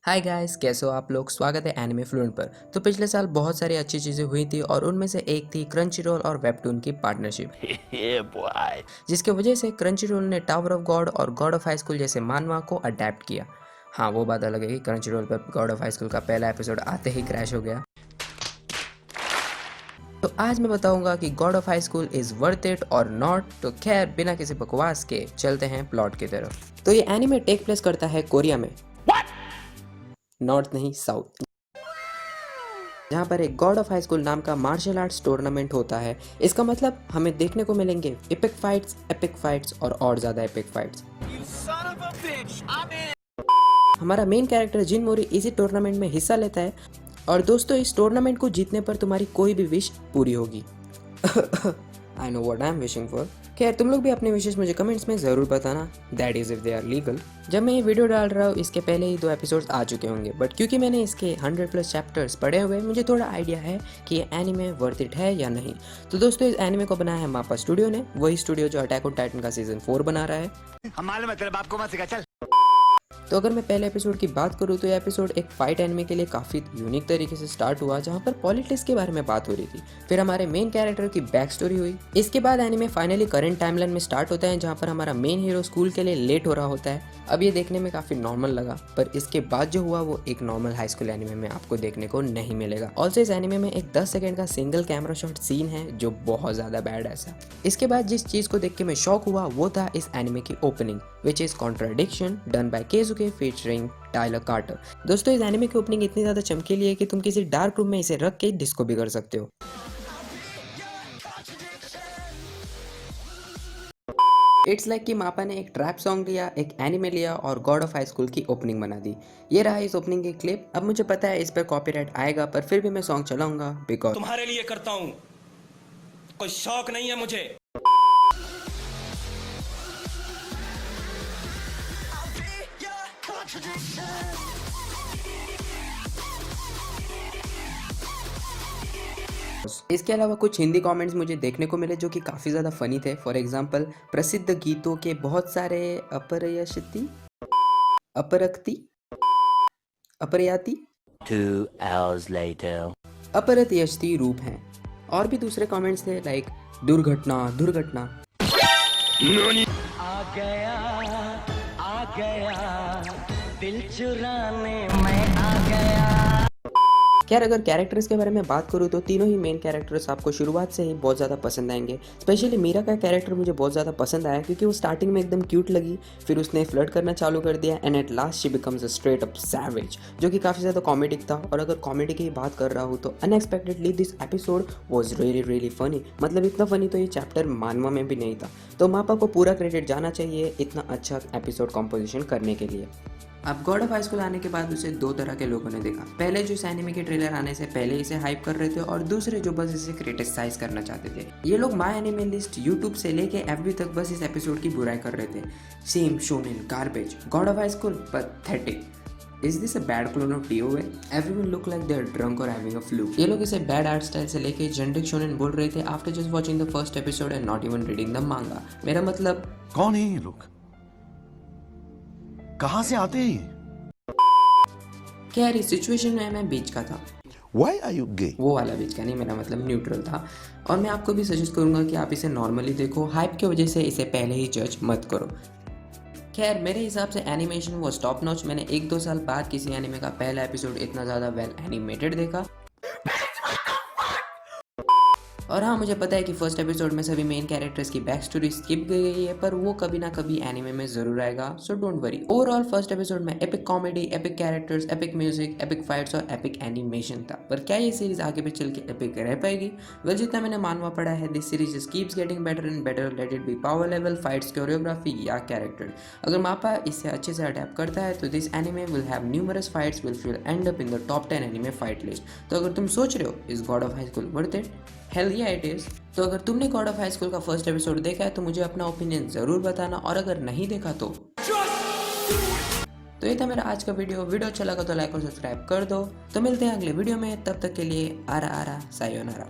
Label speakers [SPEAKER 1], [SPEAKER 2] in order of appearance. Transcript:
[SPEAKER 1] Hi guys, कैसे हो आप लोग। स्वागत है एनिमे फ्लुएंट पर। तो पिछले साल बहुत सारी अच्छी चीज़ें हुई थी और उनमें से एक थी क्रंचीरोल और वेबटून की पार्टनरशिप।
[SPEAKER 2] Yeah, boy.
[SPEAKER 1] जिसके वजह से क्रंचीरोल ने टावर ऑफ गॉड और गॉड ऑफ हाई स्कूल जैसे मानवा को अडेप्ट किया। हाँ, वो बात अलग है कि क्रंचीरोल पर गॉड ऑफ हाई स्कूल का पहला एपिसोड आते ही क्रैश हो गया। तो आज मैं बताऊंगा कि God of high school is worth it और नॉट। तो खैर, बिना किसी बकवास के चलते हैं प्लॉट की तरफ। तो ये एनिमे टेक प्लेस करता है कोरिया में। नॉर्थ नहीं, साउथ। जहाँ पर एक गॉड ऑफ हाई स्कूल नाम का मार्शल आर्ट्स टूर्नामेंट होता है। इसका मतलब हमें देखने को मिलेंगे एपिक फाइट्स और ज़्यादा एपिक फाइट्स। हमारा मेन कैरेक्टर जिन मोरी इसी टूर्नामेंट में हिस्सा लेता है। और दोस्तों, इस टूर्नामेंट को जीतने पर तुम्हारी कोई भी विश पूरी होगी। I know what I am wishing for. खैर, तुम लोग भी अपने विशेष मुझे कमेंट्स में ज़रूर बताना, that is if they are legal. जब मैं ये वीडियो डाल रहा हूँ इसके पहले ही 2 एपिसोड्स आ चुके होंगे, बट क्योंकि मैंने इसके 100+ चैप्टर्स पढ़े हुए, मुझे थोड़ा आइडिया है कि ये एनिमे वर्थ इट है या नहीं। तो दोस्तों, इस एनिमे को बनाया है मापा स्टूडियो ने, वही स्टूडियो जो अटैक ऑन टाइटन का सीजन 4 बना रहा है।
[SPEAKER 2] हम मालूम है तेरे बाप को मत सिखा, चल।
[SPEAKER 1] तो अगर मैं पहले एपिसोड की बात करूँ तो यह एपिसोड एक फाइट एनिमे के लिए काफ़ी यूनिक तरीके से स्टार्ट हुआ, जहाँ पर पॉलिटिक्स के बारे में बात हो रही थी। फिर हमारे मेन कैरेक्टर की बैक स्टोरी हुई। इसके बाद एनिमे फाइनली करंट टाइमलाइन में स्टार्ट होता है, जहाँ पर हमारा मेन हीरो स्कूल के लिए लेट हो रहा होता है। अब ये देखने में काफ़ी नॉर्मल लगा, पर इसके बाद जो हुआ वो एक नॉर्मल हाई स्कूल एनिमे में आपको देखने को नहीं मिलेगा। ऑल्सो इस एनिमे में एक 10 सेकंड का सिंगल कैमरा शॉट सीन है जो बहुत ज़्यादा बैड ऐसा। इसके बाद जिस चीज़ को देख के मैं शॉक हुआ वो था इस एनिमे की opening, which is contradiction done by Keisuke featuring Tyler Carter. दोस्तों, इस एनिमे की ओपनिंग इतनी ज़्यादा चमकीली है कि तुम किसी डार्क रूम में इसे रख के डिस्को भी कर सकते हो। इट्स लाइक कि मापा ने एक ट्रैप सॉन्ग लिया, एक एनिमे लिया और गॉड ऑफ हाई स्कूल की ओपनिंग बना दी। ये रहा इस ओपनिंग की क्लिप। अब मुझे पता है इस पर कॉपीराइट आएगा, पर फिर भी मैं सॉन्ग चलाऊंगा बिकॉज
[SPEAKER 3] तुम्हारे लिए करता हूं, कोई शौक नहीं है मुझे।
[SPEAKER 1] इसके अलावा कुछ हिंदी कमेंट्स मुझे देखने को मिले जो कि काफ़ी ज़्यादा फनी थे। फॉर एग्जांपल, प्रसिद्ध गीतों के बहुत सारे अपरयशति अपरक्ति अपरयाति
[SPEAKER 2] 2 hours later.
[SPEAKER 1] अपरतयशति रूप हैं। और भी दूसरे कमेंट्स थे लाइक दुर्घटना दुर्घटना।
[SPEAKER 4] आ गया दिल चुराने मैं आ गया।
[SPEAKER 1] खैर, अगर कैरेक्टर्स के बारे में बात करूँ तो तीनों ही मेन कैरेक्टर्स आपको शुरुआत से ही बहुत ज़्यादा पसंद आएंगे। स्पेशली मीरा का कैरेक्टर मुझे बहुत ज़्यादा पसंद आया क्योंकि वो स्टार्टिंग में एकदम क्यूट लगी, फिर उसने फ्लर्ट करना चालू कर दिया and at last she becomes a straight up savage, जो कि काफ़ी ज़्यादा कॉमेडिक था। और अगर कॉमेडी की बात कर रहा हूँ तो unexpectedly this episode was really funny. मतलब इतना फनी तो ये चैप्टर मानवा में भी नहीं था। तो मापा को पूरा क्रेडिट जाना चाहिए इतना अच्छा एपिसोड कॉम्पोजिशन करने के लिए। अब गॉड ऑफ हाई स्कूल आने के बाद उसे 2 तरह के लोगों ने देखा। पहले जो इस एनिमे के ट्रेलर आने से पहले इसे हाइप कर रहे थे, और दूसरे जो बस इसे क्रिटिसाइज करना चाहते थे। ये लोग माय एनिमे लिस्ट यूट्यूब से लेके एफबी तक बस इस एपिसोड की बुराई कर रहे थे। Same shonen garbage, God of high school pathetic. Is this a bad clone of DOA? Everyone look like they are drunk or having a flu. ये लोग इसे बैड आर्ट स्टाइल से लेके जेनरिक शोनेन बोल रहे थे after just watching the first episode and not even reading the मांगा। मेरा मतलब,
[SPEAKER 5] कौन है ये लोग? कहां से आते हैं?
[SPEAKER 1] खैर, इस सिचुएशन में मैं बीच का था।
[SPEAKER 5] Why are you gay?
[SPEAKER 1] वो वाला बीच का नहीं, मेरा मतलब न्यूट्रल था। और मैं आपको भी सजेस्ट करूंगा कि आप इसे नॉर्मली देखो, हाइप की वजह से इसे पहले ही जज मत करो। खैर, मेरे हिसाब से एनिमेशन वो टॉप नॉच। मैंने 1-2 साल बाद किसी एनिमे का पहला एपिसोड इतना ज़्यादा वेल एनिमेटेड देखा। और हाँ, मुझे पता है कि फर्स्ट एपिसोड में सभी मेन कैरेक्टर्स की बैक स्टोरी स्किप गई है, पर वो कभी ना कभी एनिमे में जरूर आएगा, so don't worry. Overall first episode में epic comedy, epic characters, epic music, epic fights और एपिक एनिमेशन था। पर क्या ये सीरीज आगे भी चल के एपिक रह पाएगी? वेल, जितना मैंने मानवा पड़ा है, this series just keeps getting better and better, let it be power level, fights, choreography या कैरेक्टर। अगर मापा इसे अच्छे से अडेप्ट करता है तो this anime will have numerous fights, will feel and up in the top 10 anime fight list. तो अगर तुम सोच रहे हो is God of high school worth it? Hello या इट इज। तो अगर तुमने गॉड ऑफ हाई स्कूल का फर्स्ट एपिसोड देखा है तो मुझे अपना ओपिनियन जरूर बताना, और अगर नहीं देखा तो ये था मेरा आज का वीडियो अच्छा लगा तो लाइक और सब्सक्राइब कर दो। तो मिलते हैं अगले वीडियो में, तब तक के लिए आरा आरा सायोनारा।